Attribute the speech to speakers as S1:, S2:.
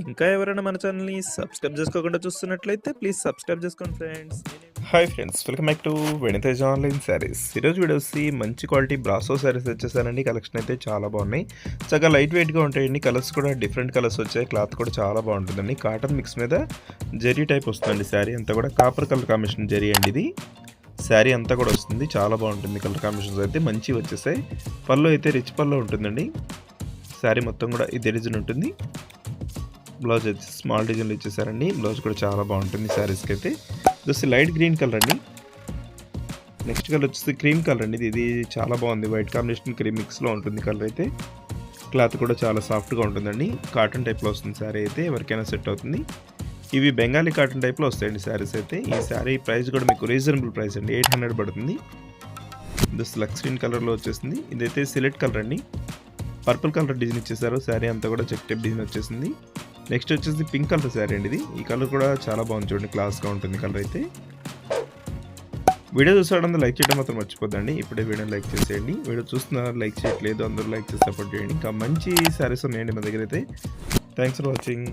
S1: ఇంకా ఎవరైనా మన ఛానల్‌ని సబ్స్క్రైబ్ చేసుకోకుండా చూస్తున్నట్లయితే ప్లీజ్ సబ్స్క్రైబ్ చేసుకోండి friends. Hi friends, welcome back to వెనితేజ్ online saris. ఈరోజు వీడియోసి మంచి క్వాలిటీ బ్రాసో శారీస్ వచ్చేసానండి. కలెక్షన్ అయితే చాలా బాగున్నాయి. చక్కగా లైట్ వెయిట్గా ఉంటాయండి. కలర్స్ కూడా డిఫరెంట్ కలర్స్ వచ్చాయి. క్లాత్ కూడా చాలా బాగుంటుందండి. కాటన్ మిక్స్ మీద జెరీ టైప్ వస్తుందండి. శారీ అంతా కూడా కాపర్ కలర్ కాంబినేషన్ జెరీ అండి. ఇది శారీ అంతా కూడా వస్తుంది. చాలా బాగుంటుంది. కలర్ కాంబినేషన్స్ అయితే మంచివి వచ్చేసాయి. పళ్ళు అయితే రిచ్ పళ్ళు ఉంటుందండి. శారీ మొత్తం కూడా ఇది డిజైన్ ఉంటుంది. బ్లౌజ్ అయితే స్మాల్ డిజైన్లో ఇచ్చేసారండి. బ్లౌజ్ కూడా చాలా బాగుంటుంది శారీస్కి అయితే. ఇది లైట్ గ్రీన్ కలర్ అండి. నెక్స్ట్ కలర్ వచ్చేసి క్రీమ్ కలర్ అండి. ఇది చాలా బాగుంది. వైట్ కాంబినేషన్ క్రీమ్ మిక్స్లో ఉంటుంది కలర్ అయితే. క్లాత్ కూడా చాలా సాఫ్ట్గా ఉంటుందండి. కాటన్ టైప్లో వస్తుంది శారీ అయితే. ఎవరికైనా సెట్ అవుతుంది. ఇవి బెంగాలీ కాటన్ టైప్లో వస్తాయండి శారీస్ అయితే. ఈ శారీ ప్రైస్ కూడా మీకు రీజనబుల్ ప్రైస్ అండి. 800 పడుతుంది. ఇది లక్స్ గ్రీన్ కలర్లో వచ్చేసింది. ఇదైతే సిలెక్ట్ కలర్ అండి. పర్పుల్ కలర్ డిజైన్ ఇచ్చేసారు. శారీ అంతా కూడా చెక్ టైప్ డిజైన్ వచ్చేసింది. నెక్స్ట్ వచ్చేసి పింక్ కలర్ శారీ అండి. ఇది ఈ కలర్ కూడా చాలా బాగుంది. చూడండి, క్లాస్గా ఉంటుంది కలర్ అయితే. వీడియో చూసాడంతా లైక్ చేయడం మాత్రం మర్చిపోద్దండి. ఇప్పుడే వీడియోని లైక్ చేసేయండి. వీడియో చూస్తున్నారు లైక్ చేయట్లేదు, అందరూ లైక్ చేసి సపోర్ట్ చేయండి. ఇంకా మంచి శారీస్ ఉన్నాయండి మా దగ్గర అయితే. Thanks for watching.